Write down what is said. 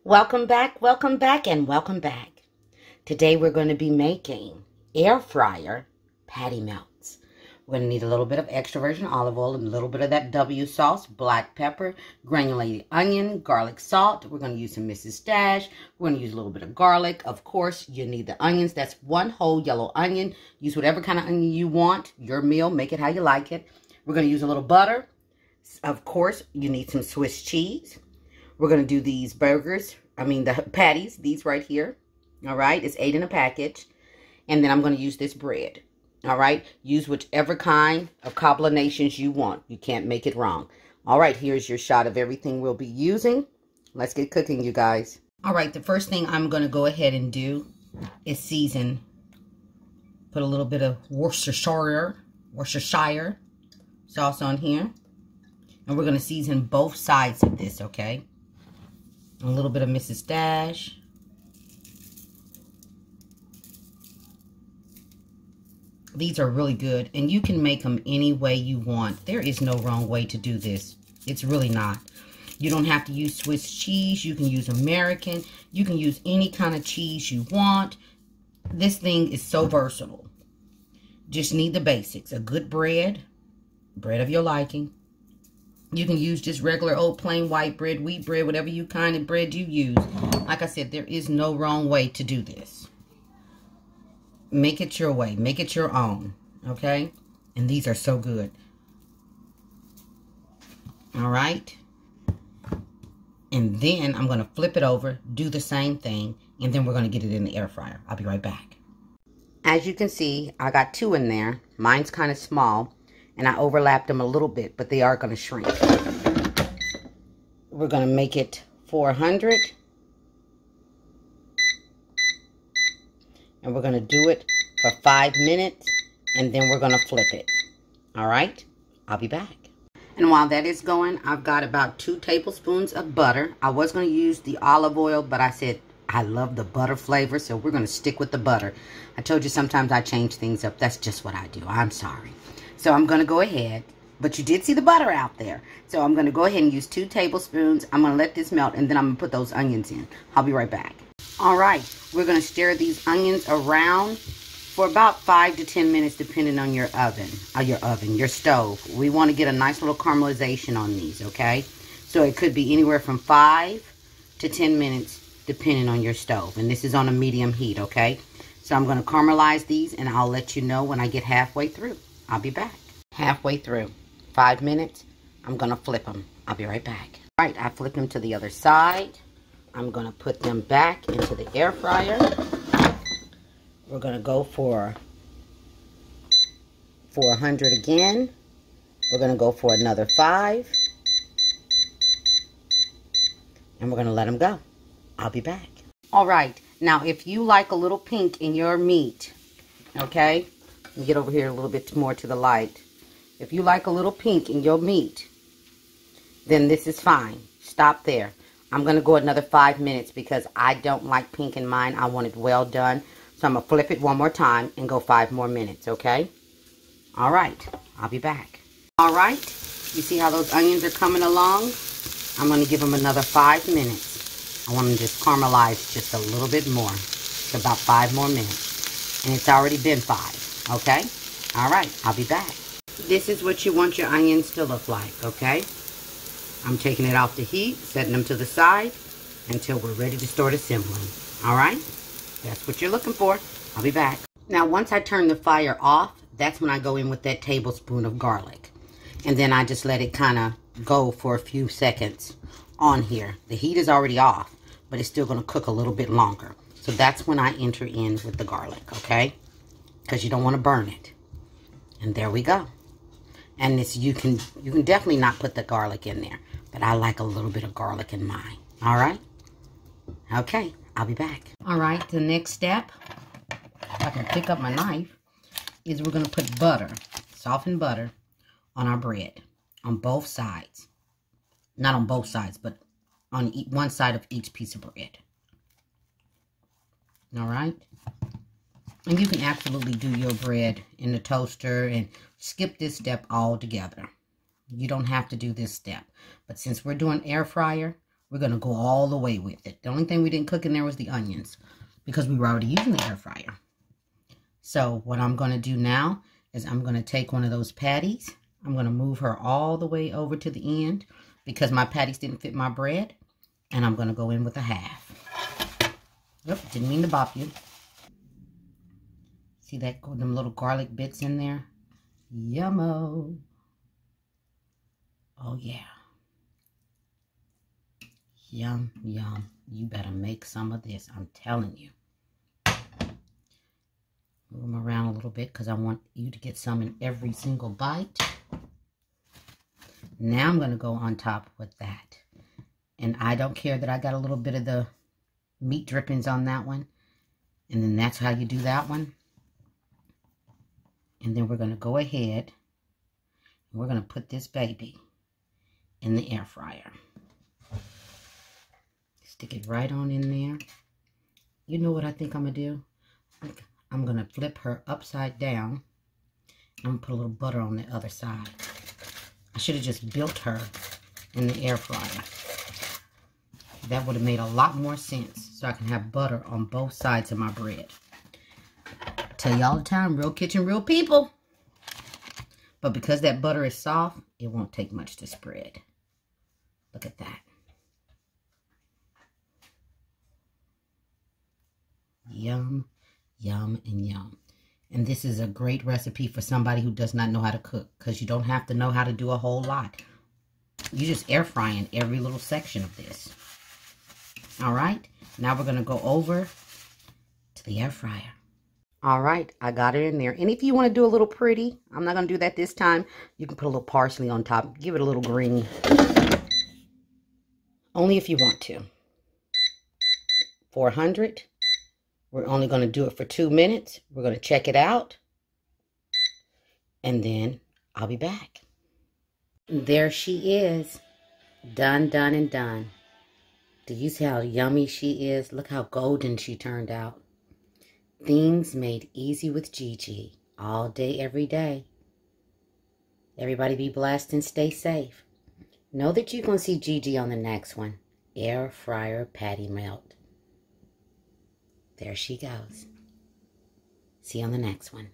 Welcome back, and welcome back. Today we're going to be making air fryer patty melts. We're going to need a little bit of extra virgin olive oil, and a little bit of that W sauce, black pepper, granulated onion, garlic salt. We're going to use some Mrs. Dash. We're going to use a little bit of garlic. Of course, you need the onions. That's one whole yellow onion. Use whatever kind of onion you want. Your meal, make it how you like it. We're going to use a little butter. Of course, you need some Swiss cheese. We're going to do these the patties, these right here. All right, it's 8 in a package. And then I'm going to use this bread. All right, use whichever kind of combinations you want. You can't make it wrong. All right, here's your shot of everything we'll be using. Let's get cooking, you guys. All right, the first thing I'm going to go ahead and do is season. Put a little bit of Worcestershire sauce on here. And we're going to season both sides of this, okay? A little bit of Mrs. Dash. These are really good, and you can make them any way you want. There is no wrong way to do this. It's really not. You don't have to use Swiss cheese. You can use American. You can use any kind of cheese you want. This thing is so versatile. Just need the basics. A good bread of your liking. You can use just regular old plain white bread, wheat bread, whatever kind of bread you use. Like I said, there is no wrong way to do this. Make it your way. Make it your own. Okay? And these are so good. All right? And then I'm going to flip it over, do the same thing, and then we're going to get it in the air fryer. I'll be right back. As you can see, I got 2 in there. Mine's kind of small. And I overlapped them a little bit, but they are going to shrink. We're going to make it 400. And we're going to do it for 5 minutes. And then we're going to flip it. All right? I'll be back. And while that is going, I've got about 2 tablespoons of butter. I was going to use the olive oil, but I said I love the butter flavor, so we're going to stick with the butter. I told you sometimes I change things up. That's just what I do. I'm sorry. So I'm going to go ahead, but you did see the butter out there. So I'm going to go ahead and use 2 tablespoons. I'm going to let this melt, and then I'm going to put those onions in. I'll be right back. All right, we're going to stir these onions around for about 5 to 10 minutes, depending on your your stove. We want to get a nice little caramelization on these, okay? So it could be anywhere from 5 to 10 minutes, depending on your stove. And this is on a medium heat, okay? So I'm going to caramelize these, and I'll let you know when I get halfway through. I'll be back. Halfway through. 5 minutes. I'm going to flip them. I'll be right back. All right, I flipped them to the other side. I'm going to put them back into the air fryer. We're going to go for 400 again. We're going to go for another 5. And we're going to let them go. I'll be back. All right. Now, if you like a little pink in your meat, okay? Let me get over here a little bit more to the light. If you like a little pink in your meat, then this is fine. Stop there. I'm going to go another 5 minutes because I don't like pink in mine. I want it well done. So I'm going to flip it one more time and go 5 more minutes, okay? All right. I'll be back. All right. You see how those onions are coming along? I'm going to give them another 5 minutes. I want them to just caramelize just a little bit more. It's about 5 more minutes. And it's already been 5. Okay? All right. I'll be back. This is what you want your onions to look like, okay? I'm taking it off the heat, setting them to the side until we're ready to start assembling. All right? That's what you're looking for. I'll be back. Now, once I turn the fire off, that's when I go in with that tablespoon of garlic. And then I just let it kind of go for a few seconds on here. The heat is already off, but it's still going to cook a little bit longer. So that's when I enter in with the garlic, okay? Because you don't want to burn it. And there we go. And this, you can definitely not put the garlic in there, but I like a little bit of garlic in mine. All right? Okay, I'll be back. All right, the next step, if I can pick up my knife, is we're going to put butter, softened butter, on our bread on both sides. Not on both sides, but on one side of each piece of bread. All right? And you can absolutely do your bread in the toaster and skip this step altogether. You don't have to do this step. But since we're doing air fryer, we're going to go all the way with it. The only thing we didn't cook in there was the onions because we were already using the air fryer. So what I'm going to do now is I'm going to take one of those patties. I'm going to move her all the way over to the end because my patties didn't fit my bread. And I'm going to go in with a half. Yep, didn't mean to bop you. See that, them little garlic bits in there? Yummo. Oh, yeah. Yum, yum. You better make some of this. I'm telling you. Move them around a little bit because I want you to get some in every single bite. Now I'm going to go on top with that. And I don't care that I got a little bit of the meat drippings on that one. And then that's how you do that one. And then we're going to go ahead and we're going to put this baby in the air fryer. Stick it right on in there. You know what I think I'm going to do? I'm going to flip her upside down. I'm going to put a little butter on the other side. I should have just built her in the air fryer. That would have made a lot more sense. So I can have butter on both sides of my bread. I tell you all the time, real kitchen, real people. But because that butter is soft, it won't take much to spread. Look at that. Yum, yum, and yum. And this is a great recipe for somebody who does not know how to cook. Because you don't have to know how to do a whole lot. You just air frying every little section of this. All right. Now we're going to go over to the air fryer. All right. I got it in there. And if you want to do a little pretty, I'm not going to do that this time. You can put a little parsley on top. Give it a little green. Only if you want to. 400. We're only going to do it for 2 minutes. We're going to check it out. And then I'll be back. There she is. Done, done, and done. Do you see how yummy she is? Look how golden she turned out. Things made easy with Gigi. All day, every day. Everybody be blessed and stay safe. Know that you're going to see Gigi on the next one. Air fryer patty melt. There she goes. See you on the next one.